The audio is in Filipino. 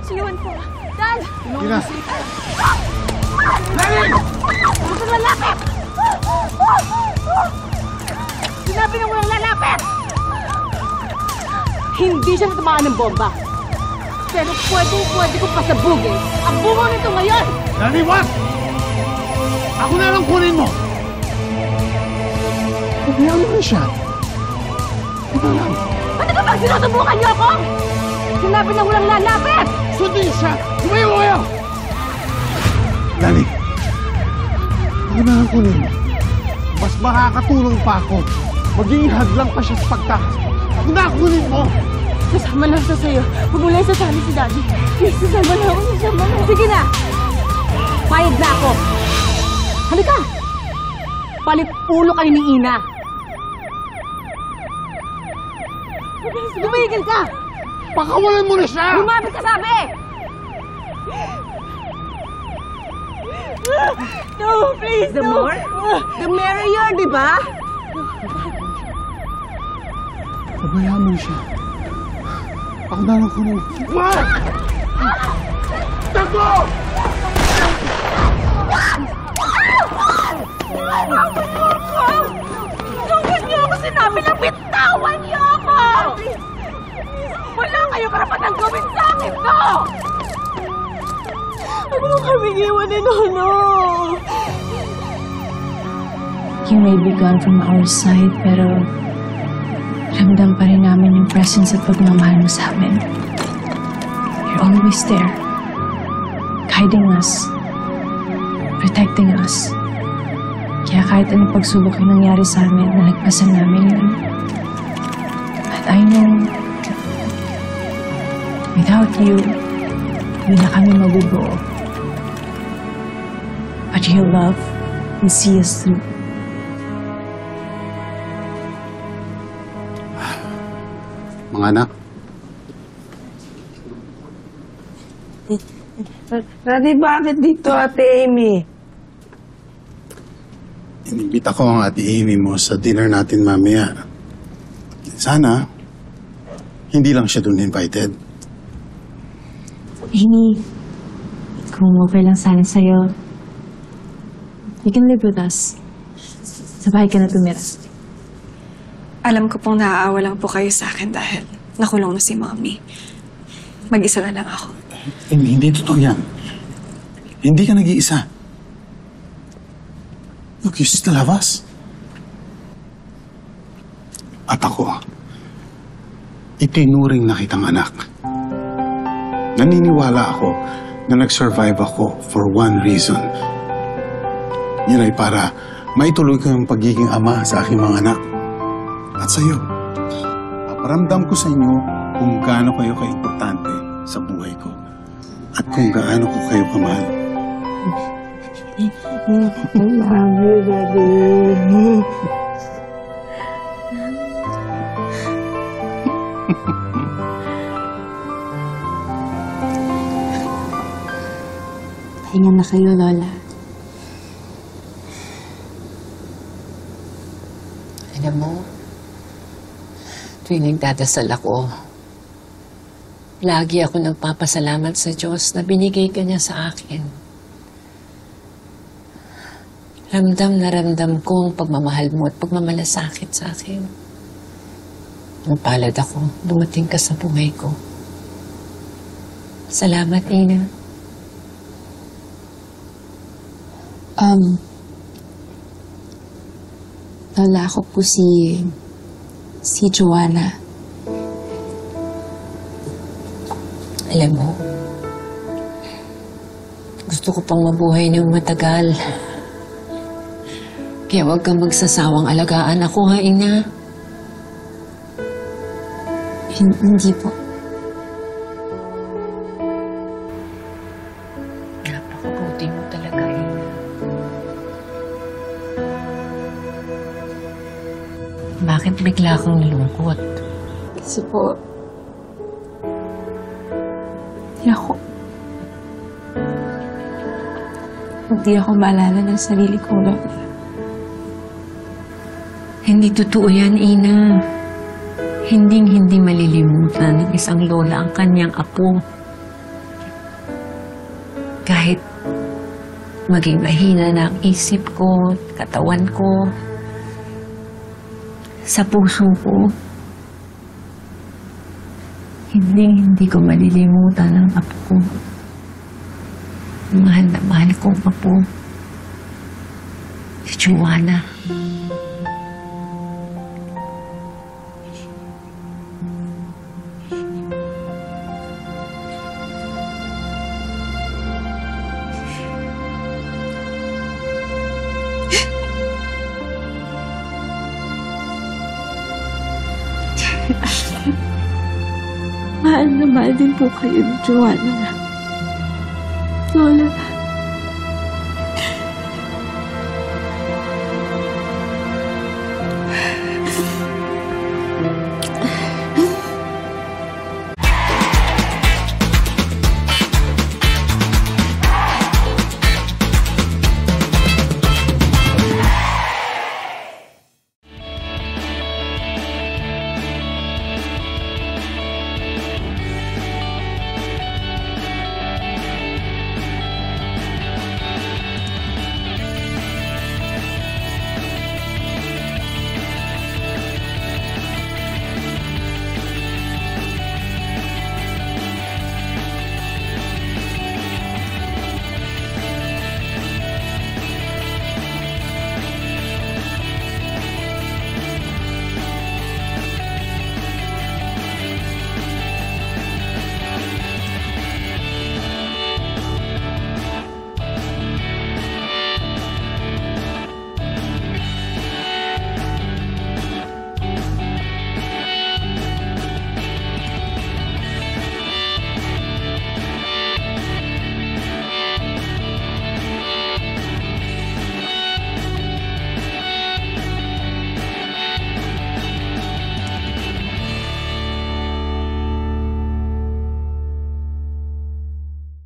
Sinuwan ko. Dad! Ina! Dali! Huwag kang lalapit! Sinabi na walang lalapit! Hindi siya natamaan ng bomba. Pero pwede ko pasabugin ang bungo nito ngayon! Dali, what? Ako na lang kunin mo! Pabayaan mo na siya. Ito lang. Ano ka bang sinusubukan niyo ako? Sinabi na walang lalapit! Sundin niyo siya! Tumayo kayo! Dali. Ako na lang kunin mo. Mas makakatulong pa ako. Maging hadlang pa siya sa pagtakas. Ako na ang kunin mo! Sasama lang sa sa'yo. Pumulay sa sali si Daddy. Please, sasama na ako. Sasama na. Sige na! Payag na ako. Halika! Palit ulo kayo ni Ina. Lumigil ka! Pakawalan mo na siya! Lumapit ka sabi! No, please, The more? The merrier, di ba? Pabayaan mo siya. Ako na lang kunin. What? Takbo! Tungkol niyo ako sinabi na bitawan niyo ako! Wala kayo karapatang gawin sa akin, no! Huwag mo kaming iwan ni Nono! You may be gone from our side, pero ramdam pa rin namin yung presence at pagmamahal mo sa amin. You're always there, guiding us, protecting us. Kaya kahit anong pagsubok yung nangyari sa amin, nalagpasan namin yun. At I know, without you, hindi na kami mabubuo. But your love will see us through. Mga anak. Daddy, bakit dito, Ate Amy? Inibita ko ang Ate Amy mo sa dinner natin mamaya. Sana, hindi lang siya dun invited. Amy, kung okay lang sana sa'yo, you can live with us. Sa bahay ka na tumira. Alam ko pong naaawa lang po kayo sa akin dahil nakulong na si Mommy. Mag-isa na lang ako. Hindi totoo yan. Hindi ka nag-iisa. Look, you still have us. At ako, itinuring na kitang anak. Naniniwala ako na nag-survive ako for one reason. Yun ay para maituloy ko yung pagiging ama sa aking mga anak. At sa'yo, paparamdam ko sa inyo kung gaano kayo ka-importante sa buhay ko. At kung gaano ko kayo kamahal. I love you, Daddy. Pahinga na kayo, Lola. Alam mo, tuwing nagdadasal ako, lagi ako nagpapasalamat sa Diyos na binigay ka niya sa akin. Ramdam na ramdam ko ang pagmamahal mo at pagmamalasakit sa akin. Napalad ako, dumating ka sa buhay ko. Salamat, Ina. Lola, ako po si Joanna. Alam mo, gusto ko pang mabuhay ng matagal. Kaya huwag kang magsasawang alagaan ako, ha, Ina? Hindi po. Napakabuti mo talaga, Ina. Bakit bigla kang nalungkot? Kasi po, hindi ako maalala ng sarili kong Lola. Hindi totoo yan, Ina. Hinding-hindi malilimutan ng isang lola ang kanyang apo. Kahit maging mahina na ang isip ko, katawan ko, sa puso ko, hindi ko malilimutan ang apo ko. Mahal na mahal kong apo. Si Joanna. Mahal na mahal din po kayo, Joanna. Lola,